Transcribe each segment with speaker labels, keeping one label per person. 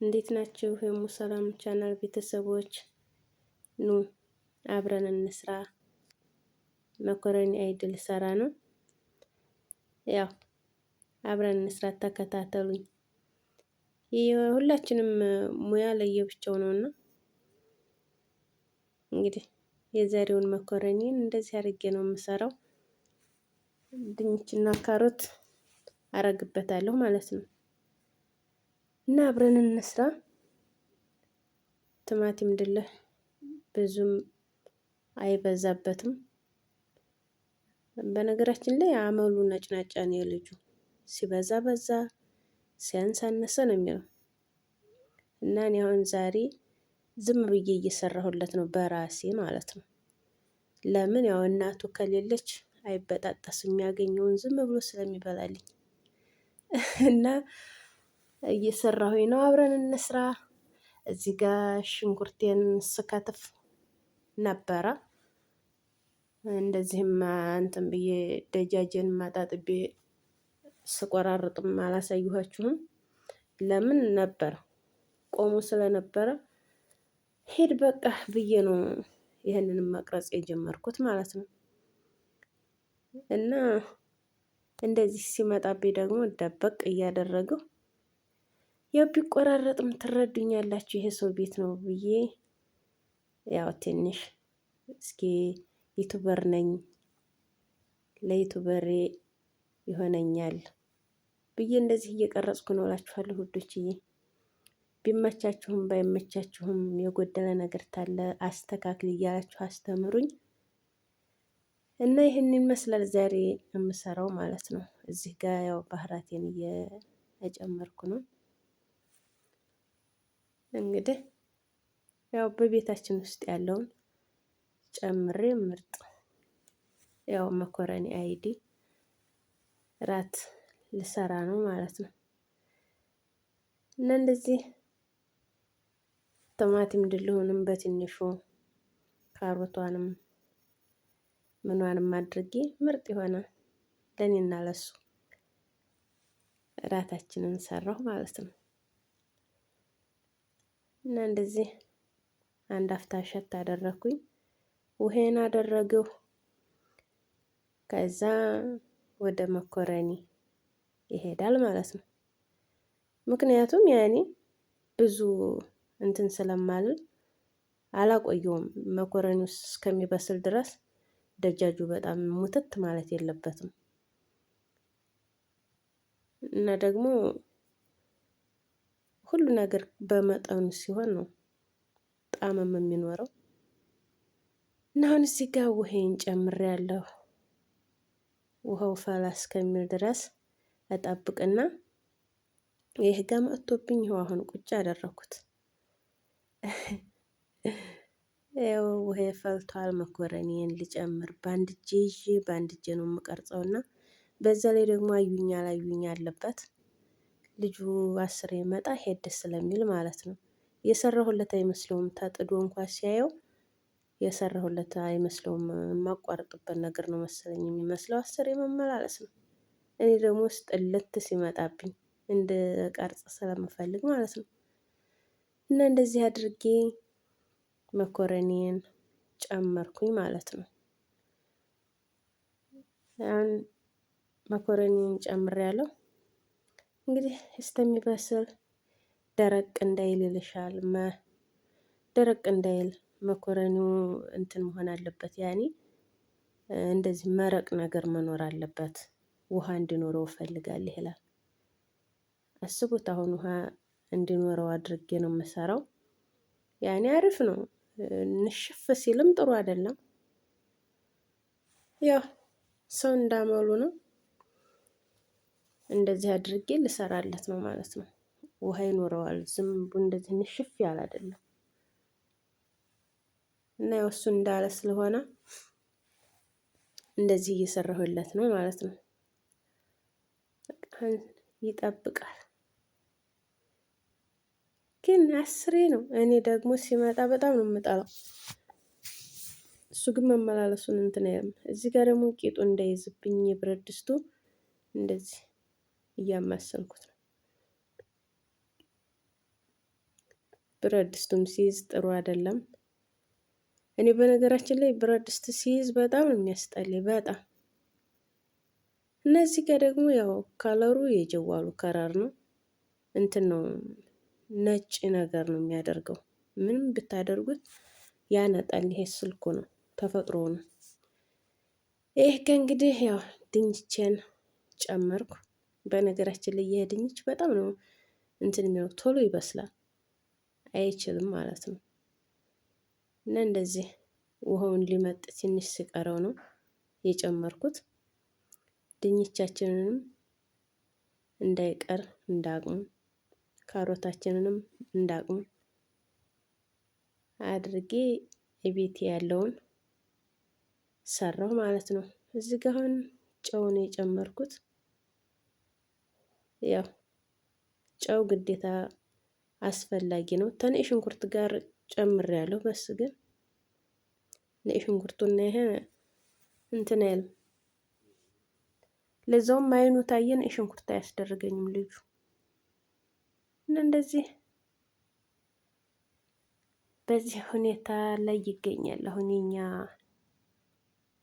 Speaker 1: እንዴት ናችሁ? የሙሰላም ቻናል ቤተሰቦች ኑ አብረን እንስራ። መኮረኒ አይድል ሰራ ነው። ያው አብረን እንስራ፣ ተከታተሉኝ። ሁላችንም ሙያ ለየብቻው ነውና እንግዲህ የዛሬውን መኮረኒን እንደዚህ አድርጌ ነው የምሰራው። ድንችና ካሮት አረግበታለሁ ማለት ነው። እና አብረን እንስራ። ቲማቲም ድልህ ብዙም አይበዛበትም። በነገራችን ላይ አመሉ ነጭናጫ ነው የልጁ። ሲበዛ በዛ ሲያንስ አነሰ ነው የሚለው። እና እኔ አሁን ዛሬ ዝም ብዬ እየሰራሁለት ነው በራሴ ማለት ነው። ለምን ያው እናቱ ከሌለች አይበጣጠስም፣ የሚያገኘውን ዝም ብሎ ስለሚበላልኝ እና እየሰራሁኝ ነው። አብረን እንስራ። እዚህ ጋር ሽንኩርቴን ስከትፍ ነበረ። እንደዚህም እንትን ብዬ ደጃጀን ማጣጥቤ ስቆራርጥም አላሳየኋችሁም። ለምን ነበር ቆሞ ስለነበረ ሄድ በቃ ብዬ ነው ይህንን መቅረጽ የጀመርኩት ማለት ነው። እና እንደዚህ ሲመጣብኝ ደግሞ ደበቅ እያደረገው ያው ቢቆራረጥም ትረዱኛላችሁ ይሄ ሰው ቤት ነው ብዬ ያው ትንሽ እስኪ ዩቱበር ነኝ ለዩቱበሬ ይሆነኛል ብዬ እንደዚህ እየቀረጽኩ ነው እላችኋለሁ ውዶችዬ። ቢመቻችሁም ባይመቻችሁም የጎደለ ነገር ታለ አስተካክል እያላችሁ አስተምሩኝ። እና ይህን ይመስላል ዛሬ የምሰራው ማለት ነው። እዚህ ጋር ያው ባህራቴን እየጨመርኩ ነው። እንግዲህ ያው በቤታችን ውስጥ ያለውን ጨምሬ ምርጥ ያው መኮረኒ አይዲ ራት ልሰራ ነው ማለት ነው። እና እንደዚህ ቲማቲም ድልሁንም በትንሹ ካሮቷንም ምኗንም አድርጌ ምርጥ የሆነ ለኔና ለሱ ራታችንን ሰራሁ ማለት ነው። እና እንደዚህ አንድ አፍታ ሸት አደረኩኝ። ውሄን አደረገው። ከዛ ወደ መኮረኒ ይሄዳል ማለት ነው። ምክንያቱም ያኔ ብዙ እንትን ስለማልል አላቆየውም። መኮረኒ ውስጥ እስከሚበስል ድረስ ደጃጁ በጣም ሙትት ማለት የለበትም። እና ደግሞ ሁሉ ነገር በመጠኑ ሲሆን ነው ጣዕምም የሚኖረው። እና አሁን እዚህ ጋር ውሃዬን ጨምሬያለሁ። ውሃው ፈላ እስከሚል ድረስ እጠብቅና ይሄ ጋር መጥቶብኝ ይኸው አሁን ቁጭ አደረኩት። ያው ውሃ ፈልቷል። መኮረኒን ልጨምር በአንድ እጄ ይዤ በአንድ እጄ ነው የምቀርጸውና በዛ ላይ ደግሞ አዩኝ አላዩኝ አለበት። ልጁ 10 ይመጣ ሄድ ስለሚል ማለት ነው። የሰራሁለት አይመስለውም። ተጥዶ እንኳን ሲያየው የሰራሁለት አይመስለውም። የማቋርጥበት ነገር ነው መሰለኝ የሚመስለው። 10 መመላለስ ነው። እኔ ደግሞ ጥልት ሲመጣብኝ እንደ ቀርጽ ስለምፈልግ ማለት ነው። እና እንደዚህ አድርጌ መኮረኒን ጨመርኩኝ ማለት ነው። ያን መኮረኒን ጨምሬያለሁ። እንግዲህ እስከሚበስል ደረቅ እንዳይል ይልሻል። ደረቅ እንዳይል መኮረኒው እንትን መሆን አለበት። ያኔ እንደዚህ መረቅ ነገር መኖር አለበት። ውሃ እንዲኖረው እፈልጋለሁ ይላል። አስቡት አሁን ውሃ እንዲኖረው አድርጌ ነው የምሰራው። ያኔ አሪፍ ነው። ንሽፍ ሲልም ጥሩ አይደለም። ያው ሰው እንዳመሉ ነው። እንደዚህ አድርጌ ልሰራለት ነው ማለት ነው። ውሃ ይኖረዋል። ዝም ብሎ እንደዚህ ንሽፍ ያለ አይደለም። እና ያው እሱ እንዳለ ስለሆነ እንደዚህ እየሰራሁለት ነው ማለት ነው። ይጠብቃል። ግን 10 ነው። እኔ ደግሞ ሲመጣ በጣም ነው የምጠላው። እሱ ግን መመላለሱን እንትን አይልም። እዚህ ጋር ደግሞ ቂጡ እንዳይዝብኝ የብረት ድስቱ እንደዚህ እያማሰልኩት ነው። ብረት ድስቱም ሲይዝ ጥሩ አይደለም። እኔ በነገራችን ላይ ብረት ድስት ሲይዝ በጣም ነው የሚያስጠላኝ በጣም። እነዚህ ጋር ደግሞ ያው ከለሩ የጀዋሉ ከረር ነው እንትን ነው ነጭ ነገር ነው የሚያደርገው። ምንም ብታደርጉት ያነጣል። ይሄ ስልኩ ነው ተፈጥሮ ነው። ይሄ ከእንግዲህ ያው ድንቼን ጨመርኩ። በነገራችን ላይ ይሄ ድንች በጣም ነው እንትን የሚለው ቶሎ ይበስላል አይችልም ማለት ነው። እና እንደዚህ ውሃውን ሊመጥ ትንሽ ሲቀረው ነው የጨመርኩት። ድንቻችንንም እንዳይቀር እንዳቅሙ ካሮታችንንም እንዳቅሙ አድርጌ ቤቴ ያለውን ሰራው ማለት ነው። እዚህ ጋር አሁን ጨው ነው የጨመርኩት። ያው ጨው ግዴታ አስፈላጊ ነው። ተነጭ ሽንኩርት ጋር ጨምሬያለሁ። በስ ግን ነጭ ሽንኩርቱና ይሄ እንትን አይልም። ለዛውም አይኑ ታየን ሽንኩርት አያስደርገኝም ልጁ እና እንደዚህ በዚህ ሁኔታ ላይ ይገኛል። አሁን የኛ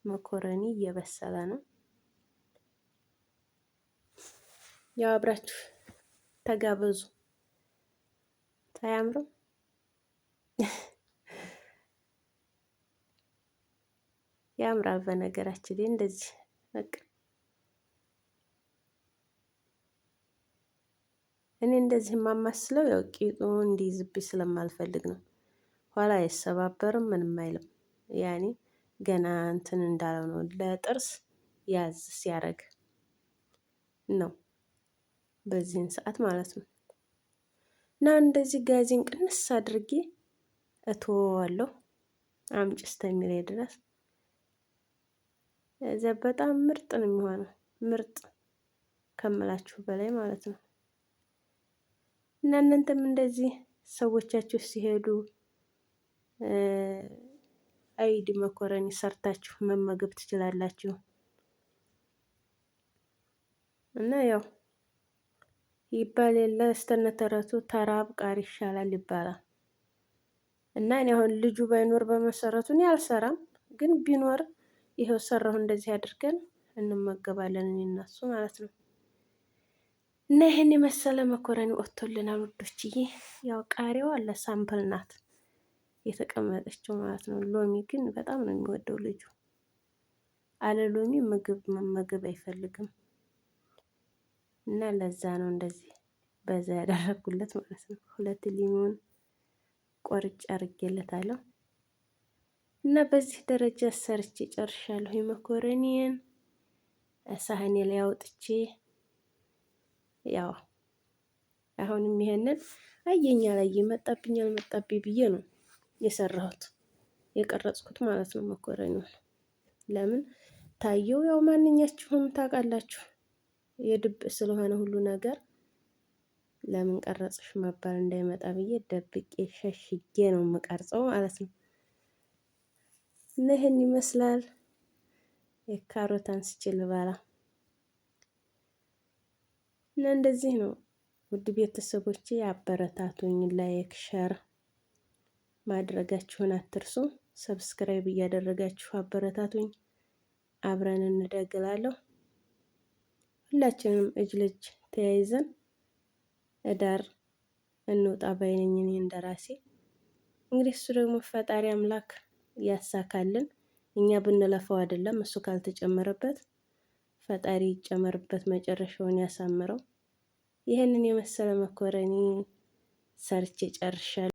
Speaker 1: መኮረኒ እየበሰለ ነው። ያው አብራችሁ ተጋበዙ። አያምርም? ያምራል። በነገራችን ላይ እንደዚህ በቃ እኔ እንደዚህ የማማስለው ያው ቂጡ እንዲይዝብኝ ስለማልፈልግ ነው። ኋላ አይሰባበርም ምንም አይልም። ያኔ ገና እንትን እንዳለው ነው ለጥርስ ያዝ ሲያረግ ነው በዚህን ሰዓት ማለት ነው። እና እንደዚህ ጋዜን ቅንስ አድርጌ እተወዋለሁ አምጪ እስከሚለኝ ድረስ። እዛ በጣም ምርጥ ነው የሚሆነው ምርጥ ከምላችሁ በላይ ማለት ነው። እና እናንተም እንደዚህ ሰዎቻችሁ ሲሄዱ አይዲ መኮረኒ ሰርታችሁ መመገብ ትችላላችሁ። እና ያው ይባል የለ እስተነተረቱ ተራብ ቃር ይሻላል ይባላል። እና እኔ አሁን ልጁ ባይኖር በመሰረቱ እኔ አልሰራም፣ ግን ቢኖር ይኸው ሰራሁ እንደዚህ አድርገን እንመገባለን እኔ እና እሱ ማለት ነው። እና ይሄን የመሰለ መኮረኒ ወጥቶልናል ውዶችዬ። ያው ቃሪያው አለ ሳምፕል ናት የተቀመጠችው ማለት ነው። ሎሚ ግን በጣም ነው የሚወደው ልጁ። አለ ሎሚ ምግብ መመገብ አይፈልግም። እና ለዛ ነው እንደዚህ በዛ ያደረኩለት ማለት ነው። 2 ሊሞን ቆርጬ አድርጌለታለሁ። እና በዚህ ደረጃ ሰርቼ ጨርሻለሁ። መኮረኒን ሳህኔ ላይ አውጥቼ ያው አሁንም ይሄንን አየኛ ላይ መጣብኝ አልመጣብኝ ብዬ ነው የሰራሁት የቀረጽኩት ማለት ነው። መኮረኒውን ለምን ታየው? ያው ማንኛችሁም ታውቃላችሁ የድብቅ ስለሆነ ሁሉ ነገር ለምን ቀረጽሽ መባል እንዳይመጣ ብዬ ደብቄ ሸሽጌ ነው የምቀርጸው ማለት ነው። እና ይሄን ይመስላል። የካሮት አንስቼ ልበላ እና እንደዚህ ነው። ውድ ቤተሰቦቼ አበረታቱኝ። ላይክ ሸር ማድረጋችሁን አትርሱ። ሰብስክራይብ እያደረጋችሁ አበረታቱኝ። አብረን እንደግላለሁ። ሁላችንም እጅ ለእጅ ተያይዘን እዳር እንውጣ ባይነኝ እኔ እንደራሴ። እንግዲህ እሱ ደግሞ ፈጣሪ አምላክ ያሳካልን። እኛ ብንለፋው አይደለም እሱ ካልተጨመረበት ፈጣሪ ይጨመርበት መጨረሻውን ያሳምረው። ይህንን የመሰለ መኮረኒ ሰርቼ ጨርሻለሁ።